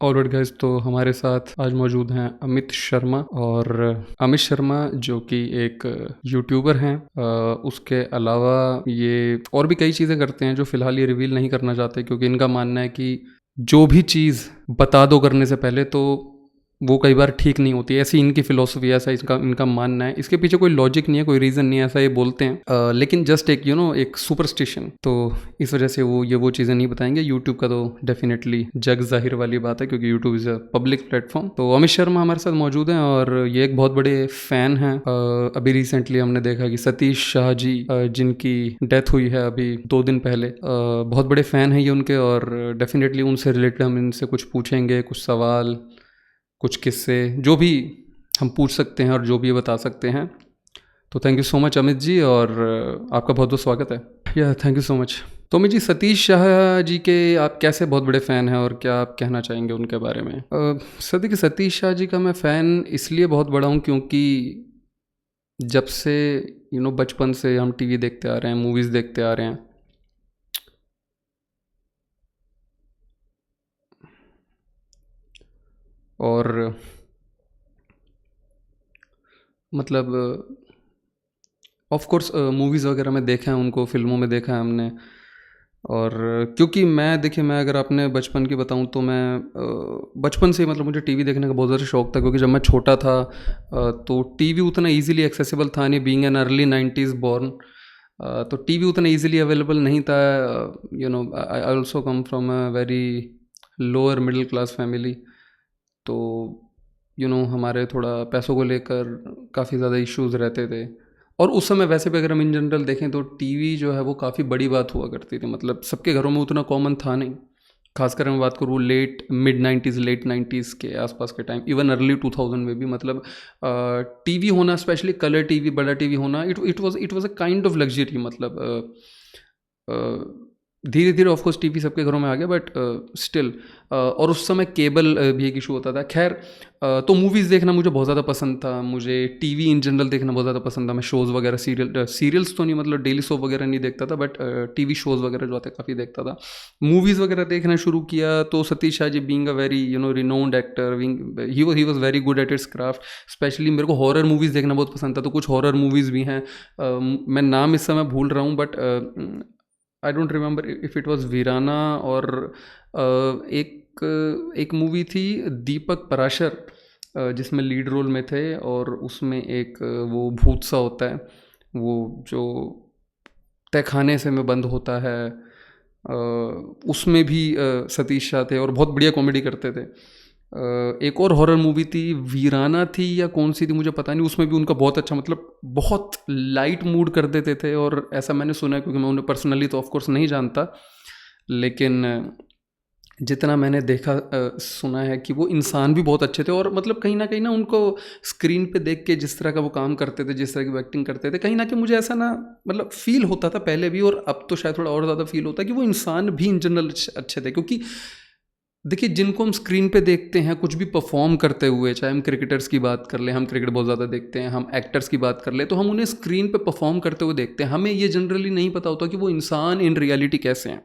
Alright guys, तो हमारे साथ आज मौजूद हैं अमित शर्मा। और अमित शर्मा जो कि एक यूट्यूबर हैं, उसके अलावा ये और भी कई चीज़ें करते हैं जो फ़िलहाल ये रिवील नहीं करना चाहते, क्योंकि इनका मानना है कि जो भी चीज़ बता दो करने से पहले तो वो कई बार ठीक नहीं होती। ऐसी इनकी फ़िलॉसफी है, ऐसा इनका इनका मानना है। इसके पीछे कोई लॉजिक नहीं है, कोई रीज़न नहीं है, ऐसा ये बोलते हैं। लेकिन जस्ट एक एक सुपरस्टिशन, तो इस वजह से वो चीज़ें नहीं बताएंगे। यूट्यूब का तो डेफिनेटली जग जाहिर वाली बात है, क्योंकि YouTube is a public platform. तो अमित शर्मा हमारे साथ मौजूद हैं और ये एक बहुत बड़े फ़ैन हैं। अभी रिसेंटली हमने देखा कि सतीश शाह जी, जिनकी डेथ हुई है अभी 2 दिन पहले, बहुत बड़े फ़ैन हैं ये उनके। और डेफिनेटली उनसे रिलेटेड हम इनसे कुछ पूछेंगे, कुछ सवाल, कुछ किस्से, जो भी हम पूछ सकते हैं और जो भी ये बता सकते हैं। तो thank you so much Amit ji, और आपका बहुत बहुत स्वागत है। या थैंक यू सो मच। तो अमित जी, सतीश शाह जी के आप कैसे बहुत बड़े फ़ैन हैं और क्या आप कहना चाहेंगे उनके बारे में? सर देखिए, सतीश शाह जी का मैं फ़ैन इसलिए बहुत बड़ा हूँ क्योंकि जब से बचपन से हम टीवी देखते आ रहे हैं, मूवीज़ देखते आ रहे हैं, और मतलब ऑफ कोर्स मूवीज़ वगैरह में देखा है उनको, फ़िल्मों में देखा है हमने। और क्योंकि मैं अगर अपने बचपन की बताऊं तो मैं बचपन से ही मतलब मुझे टीवी देखने का बहुत ज़्यादा शौक था, क्योंकि जब मैं छोटा था तो टीवी उतना इजीली एक्सेसिबल था नहीं। Being an early 90s born, तो टीवी उतना इजीली अवेलेबल नहीं था। I also come from a very lower middle class family. तो हमारे थोड़ा पैसों को लेकर काफ़ी ज़्यादा इश्यूज रहते थे। और उस समय वैसे भी अगर हम इन जनरल देखें तो टीवी जो है वो काफ़ी बड़ी बात हुआ करती थी, मतलब सबके घरों में उतना कॉमन था नहीं। खासकर मैं बात करूँ late mid 90s, late 90s के आसपास के टाइम, इवन अर्ली 2000 में भी, मतलब टीवी होना, स्पेशली कलर टीवी, बड़ा टीवी होना, it was a kind of luxury. मतलब धीरे धीरे ऑफकोर्स टीवी सबके घरों में आ गया, बट स्टिल। और उस समय केबल भी एक इशू होता था। खैर, तो मूवीज़ देखना मुझे बहुत ज़्यादा पसंद था, मुझे टीवी इन जनरल देखना बहुत ज़्यादा पसंद था। मैं शोज़ वगैरह, सीरियल्स तो नहीं, मतलब डेली सोप वगैरह नहीं देखता था, बट टीवी शोज़ वगैरह जो आते काफ़ी देखता था। मूवीज़ वगैरह देखना शुरू किया तो Satish Shah ji being a very renowned actor, he was very good at its craft. Specially मेरे को हॉरर मूवीज़ देखना बहुत पसंद था, तो कुछ हॉरर मूवीज़ भी हैं। मैं नाम इस समय भूल रहा हूँ, but I don't remember if it was Veerana. और एक मूवी थी दीपक पराशर, जिसमें लीड रोल में थे, और उसमें एक वो भूत सा होता है, वो जो तहखाने से में बंद होता है। उसमें भी सतीश शाह थे और बहुत बढ़िया कॉमेडी करते थे। एक और हॉरर मूवी थी, वीराना थी या कौन सी थी मुझे पता नहीं, उसमें भी उनका बहुत अच्छा, मतलब बहुत लाइट मूड कर देते थे। और ऐसा मैंने सुना है, क्योंकि मैं उन्हें पर्सनली तो ऑफ कोर्स नहीं जानता, लेकिन जितना मैंने देखा, सुना है कि वो इंसान भी बहुत अच्छे थे। और मतलब कहीं ना उनको स्क्रीन पे देख के जिस तरह का वो काम करते थे, जिस तरह की वो एक्टिंग करते थे, कहीं ना कहीं मुझे ऐसा ना, मतलब फील होता था पहले भी, और अब तो शायद थोड़ा और ज़्यादा फील होता है कि वो इंसान भी इन जनरल अच्छे थे। क्योंकि देखिए, जिनको हम स्क्रीन पे देखते हैं कुछ भी परफॉर्म करते हुए, चाहे हम क्रिकेटर्स की बात कर लें, हम क्रिकेट बहुत ज़्यादा देखते हैं, हम एक्टर्स की बात कर लें, तो हम उन्हें स्क्रीन पे परफॉर्म करते हुए देखते हैं। हमें ये जनरली नहीं पता होता कि वो इंसान इन रियलिटी कैसे हैं।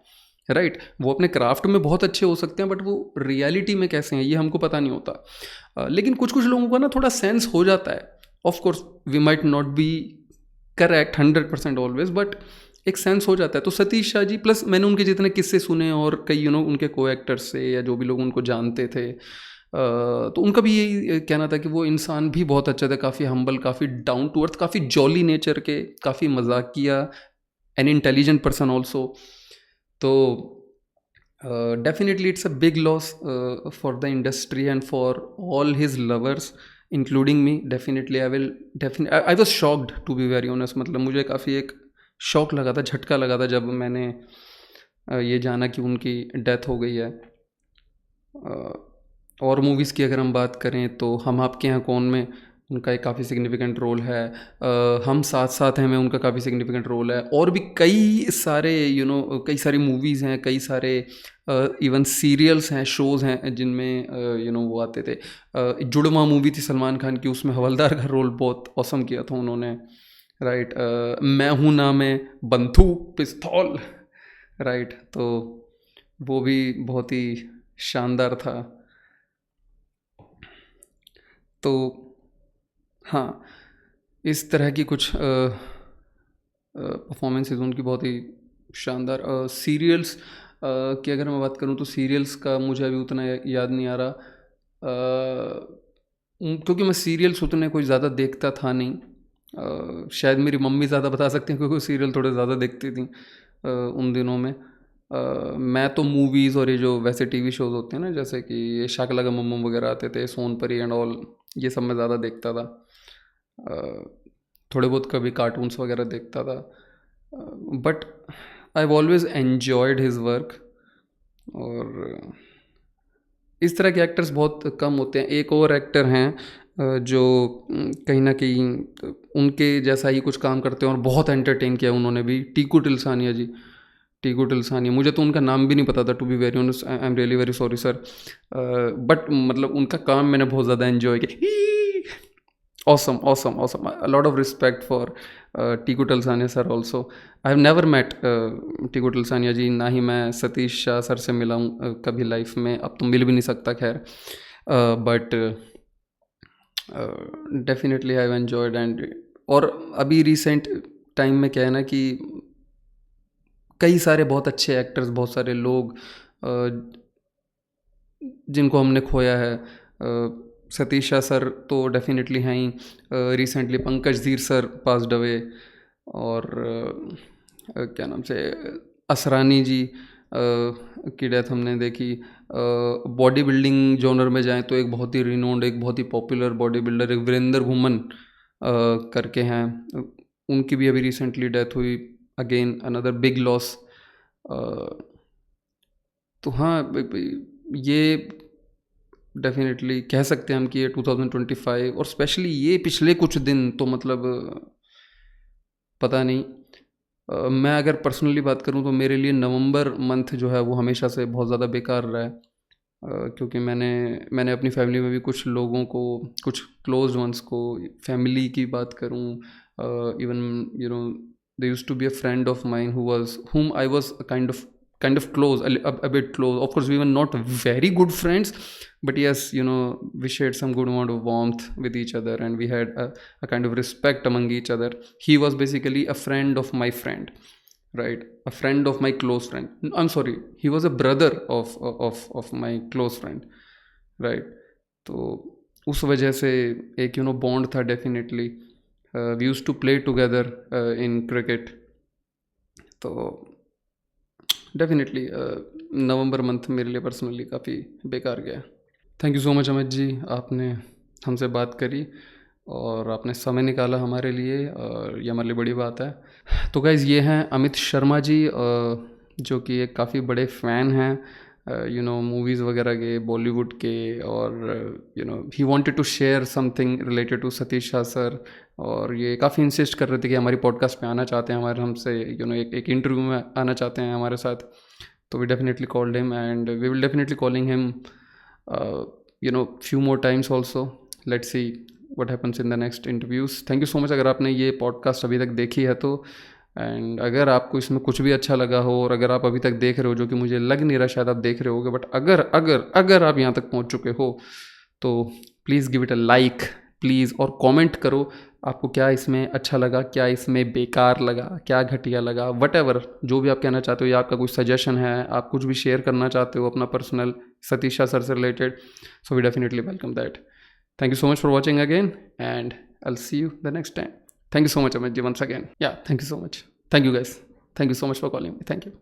राइट, वो अपने क्राफ्ट में बहुत अच्छे हो सकते हैं, बट वो रियलिटी में कैसे हैं ये हमको पता नहीं होता। लेकिन कुछ कुछ लोगों का ना थोड़ा सेंस हो जाता है। Of course we might not be correct 100% always, but एक सेंस हो जाता है। तो सतीश शाह जी, प्लस मैंने उनके जितने किस्से सुने और कई उनके को एक्टर्स से या जो भी लोग उनको जानते थे, तो उनका भी यही कहना था कि वो इंसान भी बहुत अच्छे थे, काफ़ी हम्बल, काफ़ी डाउन टू अर्थ, काफ़ी जॉली नेचर के, काफ़ी मजाकिया, एन इंटेलिजेंट पर्सन ऑल्सो। तो definitely it's a big loss for the industry and for all his lovers, including me. Definitely I was shocked, to be very honest. मतलब मुझे काफ़ी एक shock लगा था, झटका लगा था जब मैंने ये जाना कि उनकी डेथ हो गई है। और मूवीज़ की अगर हम बात करें तो हम आपके यहाँ कौन में उनका एक काफ़ी सिग्निफिकेंट रोल है। हम साथ साथ हैं में उनका काफ़ी सिग्निफिकेंट रोल है। और भी कई सारे कई सारी मूवीज़ हैं, कई सारे इवन सीरियल्स हैं, शोज़ हैं, जिनमें वो आते थे। जुड़वा मूवी थी सलमान खान की, उसमें हवलदार का रोल बहुत औसम किया था उन्होंने। राइट, मैं हूँ ना में बंदूक पिस्तौल। राइट, तो वो भी बहुत ही शानदार था। तो हाँ, इस तरह की कुछ परफॉर्मेंसेज उनकी बहुत ही शानदार। सीरियल्स की अगर मैं बात करूँ तो सीरियल्स का मुझे अभी उतना याद नहीं आ रहा, क्योंकि मैं सीरियल्स उतने कोई ज़्यादा देखता था नहीं। शायद मेरी मम्मी ज़्यादा बता सकती हैं क्योंकि वो सीरियल थोड़े ज़्यादा देखती थी उन दिनों में। मैं तो मूवीज़ और ये जो वैसे टीवी शोज़ होते हैं ना, जैसे कि ये शाका लाका बम बम वगैरह आते थे, सोनपरी एंड ऑल, ये सब मैं ज़्यादा देखता था। थोड़े बहुत कभी कार्टून्स वगैरह देखता था, but I always enjoyed his work. और इस तरह के एक्टर्स बहुत कम होते हैं। एक और एक्टर हैं जो कहीं ना कहीं उनके जैसा ही कुछ काम करते हैं और बहुत एंटरटेन किया उन्होंने भी, टीकू टिलसानिया जी। टीकू टिलसानिया, मुझे तो उनका नाम भी नहीं पता था, to be very honest, I am really very sorry sir, but मतलब उनका काम मैंने बहुत ज़्यादा एंजॉय किया। Awesome, awesome, awesome. A lot of respect for Tiku Talsania sir also. I have never met Tiku Talsania ji, ना ही मैं सतीश शाह सर से मिला हूँ कभी लाइफ में, अब तो मिल भी नहीं सकता खैर, but definitely I have enjoyed. And और अभी रिसेंट टाइम में क्या है ना कि कई सारे बहुत अच्छे एक्टर्स, बहुत सारे लोग जिनको हमने खोया है। सतीश शाह सर तो डेफिनेटली हैं ही, रिसेंटली पंकज धीर सर पास्ड अवे, और क्या नाम से असरानी जी की डेथ हमने देखी। बॉडी बिल्डिंग जॉनर में जाएं तो एक बहुत ही रिनोन्ड, एक बहुत ही पॉपुलर बॉडी बिल्डर, एक वीरेंद्र भूमन करके हैं, उनकी भी अभी रिसेंटली डेथ हुई। Again another big loss. तो हाँ, ये डेफिनेटली कह सकते हैं हम कि ये 2025 और स्पेशली ये पिछले कुछ दिन तो मतलब पता नहीं। मैं अगर पर्सनली बात करूं तो मेरे लिए नवंबर मंथ जो है वो हमेशा से बहुत ज़्यादा बेकार रहा है, क्योंकि मैंने अपनी फैमिली में भी कुछ लोगों को, कुछ क्लोज वंस को, फैमिली की बात करूं, even you know they used to be a friend of mine whom I was kind of close, a bit close. Of course, we were not very good friends, but yes, we shared some good amount of warmth with each other, and we had a kind of respect among each other. He was basically a friend of my friend, right? A friend of my close friend. I'm sorry, he was a brother of my close friend, right? तो उस वजह से एक bond था definitely. We used to play together in cricket. तो definitely November month मेरे लिए personally काफ़ी बेकार गया। Thank you so much Amit ji, आपने हमसे बात करी और आपने समय निकाला हमारे लिए, और ये हमारे लिए बड़ी बात है। तो गाइज़, ये हैं अमित शर्मा जी, जो कि एक काफ़ी बड़े फ़ैन हैं मूवीज़ वगैरह के, बॉलीवुड के, और he wanted to share something related to Satish Shah sir, और ये काफ़ी इंसिस्ट कर रहे थे कि हमारी पॉडकास्ट पे आना चाहते हैं, हमारे हमसे एक इंटरव्यू में आना चाहते हैं हमारे साथ। तो we definitely called him, and we will definitely calling him few more times also. Let's see what happens in the next interviews. Thank you so much अगर आपने ये पॉडकास्ट अभी तक देखी है तो, एंड अगर आपको इसमें कुछ भी अच्छा लगा हो, और अगर आप अभी तक देख रहे हो, जो कि मुझे लग नहीं रहा शायद आप देख रहे होगे, बट अगर अगर अगर आप यहाँ तक पहुँच चुके हो तो please give it a like please, और कमेंट करो आपको क्या इसमें अच्छा लगा, क्या इसमें बेकार लगा, क्या घटिया लगा, वट जो भी आप कहना चाहते हो, या आपका कुछ सजेशन है, आप कुछ भी शेयर करना चाहते हो अपना पर्सनल सतीश शाह सर से related, so we definitely welcome that. Thank you so much for watching again, and I see you the next time. Thank you so much Amit ji once again. Yeah thank you so much. Thank you guys. Thank you so much for calling me. Thank you.